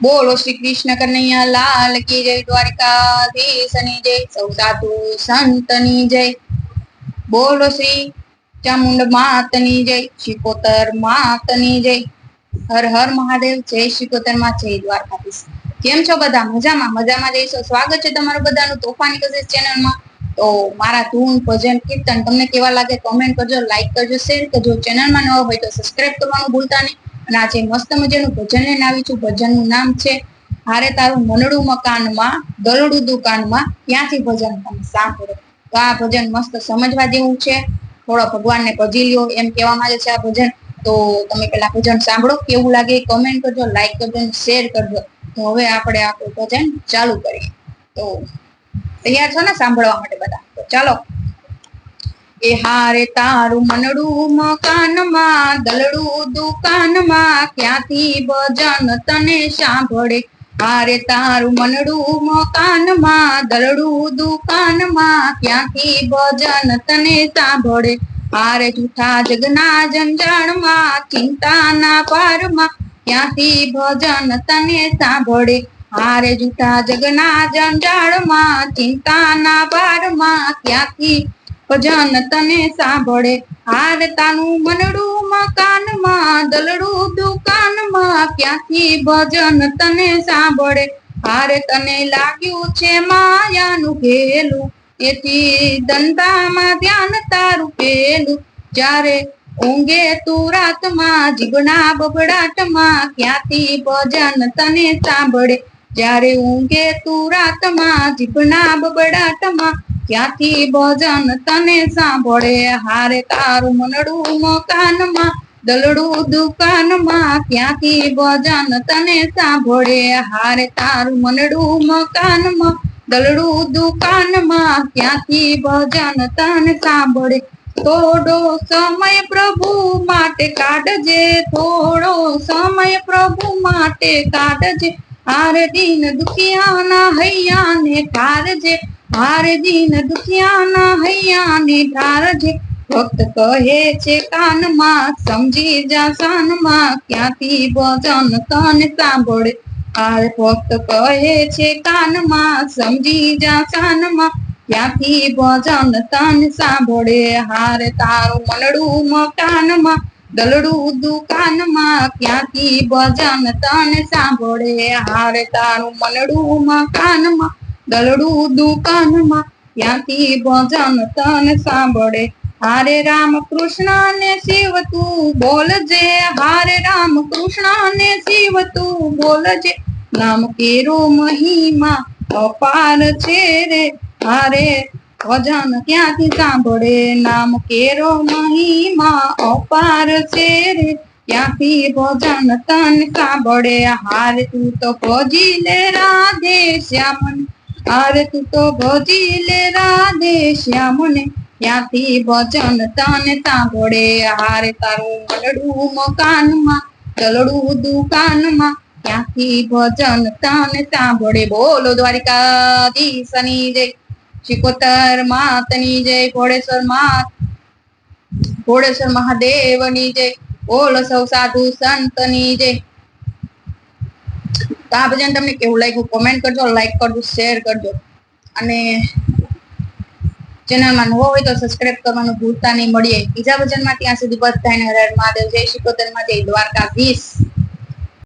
બોલો શ્રી કૃષ્ણ કનૈયા લાલ કી જય, દ્વારિકાધીશની જય, સૌ સાધુ સંતની જય. બોલો શ્રી ચામુંડ માતની જય, શિકોતર માતની જય. હર હર મહાદેવ, જય શિકોતર માં, જય દ્વારકાધીશ. કેમ છો બધા? મજામાં? મજામાં જઈશો. સ્વાગત છે તમારું બધાનું તોફાની કશિશ ચેનલમાં. તો મારા ધૂન ભજન કીર્તન તમને કેવા લાગે કોમેન્ટ કરજો, લાઈક કરજો, શેર કરજો. ચેનલમાં નવા હોય તો સબસ્ક્રાઇબ કરવાનું ભૂલતા નહીં. અને આજે મસ્ત મજાનું ભજન લઈને આવી છું. ભજનનું નામ છે હારે તારું મનડું મકાનમાં, ગલડું દુકાનમાં, ત્યાંથી ભજન તમે સાંભળો. તો આ ભજન મસ્ત સમજવા જેવું છે. થોડો ભગવાનને ભજી લ્યો એમ કહેવા માંગે છે આ ભજન. તો તમે પેલા ભજન સાંભળો, કેવું લાગે કમેન્ટ કરજો, લાઈક કરજો, શેર કરજો. તો હવે આપણે આપણું ભજન ચાલુ કરીએ. તો તૈયાર છો ને સાંભળવા માટે બધા? તો ચાલો. એ હારે તારું મનડું મકાનમાં, દલડું દુકાનમાં, ક્યાંથી ભજન તને સાંભળે. હારે તારું મનડું મકાનમાં, દલડું દુકાનમાં, ક્યાંથી ભજન તને સાંભળે. હારે જૂઠા જગના જંજાળમાં, ચિંતાના પારમાં, ક્યાંથી ભજન તને સાંભળે. હારે જૂઠા જગના જંજાળમાં, ચિંતાના પારમાં, ક્યાંથી ભજન તને સાંભળે. હારે તારું મનડું મકાનમાં, દલડું દુકાનમાં, ક્યાંથી ભજન તને સાંભળે. હારે તને લાગ્યું છે માયાનું ઘેલું, એથી દંતામાં ધ્યાન તારું પેલું. જ્યારે ઊંઘે તું રાતમાં, જીભના બબડાટમાં, ક્યાંથી ભજન તને સાંભળે. જ્યારે ઊંઘે તું રાતમાં, જીભના બબડાટમાં, ક્યાંથી ભજન તને સાંભળે. હારે તારું મનડું મકાનમાં, દલડું દુકાનમાં, ક્યાંથી ભજન તને સાંભળે. હારે તારું મનડું મકાનમાં, દલડું દુકાનમાં, ક્યાંથી ભજન તને સાંભળે. થોડો સમય પ્રભુ માટે કાઢજે, થોડો સમય પ્રભુ માટે કાઢજે. હારે દીન દુખિયાના હૈયાને ઠારજે, હારે દીન દુખિયાના હૈયાને ઠારજે. ભક્ત કહે છે કાનમાં, સમજી જા સાનમાં, ક્યાંથી ભજન તને સાંભળે. હારે ભક્ત કહે છે કાનમાં, સમજી જા સાનમાં, ક્યાંથી ભજન તને સાંભળે. હારે તારું મનડું મકાનમાં, દલડું દુકાનમાં, ક્યાંથી ભજન તને સાંભળે. હારે તારું મનડું મકાનમાં, દલડું દુકાનમાં, ક્યાંથી ભજન તને સાંભળે. હારે રામ કૃષ્ણ ને શિવ તું બોલજે, હારે રામ કૃષ્ણ ને શિવ તું બોલજે. નામ કેરો મહિમા અપાર છે રે. હારે ભજન ક્યાંથી સાંભળે. નામ કેરો મહિમા અપાર છે રે, ક્યાંથી ભજન તને સાંભળે. હારે તું તો ભજી લે રાધે શ્યામને, હારે તું તો ભજી લે રાધે શ્યામને, ક્યાંથી ભજન તને સાંભળે. હારે તારું મનડું મકાનમાં, દલડું દુકાનમાં, ક્યાંથી ભજન તને સાંભળે. બોલો દ્વારિકાધીશની જય, શિકોતર માતની જય, ભોળેશ્વર મહાદેવની જય. બોલો સૌ સાધુ સંતની જય. તો આ ભજન તમને કેવું લાગ્યું કોમેન્ટ કરજો, લાઈક કરજો, શેર કરજો. અને ચેનલમાં નવો હોય તો સબસ્ક્રાઇબ કરવાનું ભૂલતા નહીં. મળીએ બીજા ભજનમાં, ત્યાં સુધી બધાને હર હર મહાદેવ, જય શિકોતર માં, જય દ્વારકાધીશ.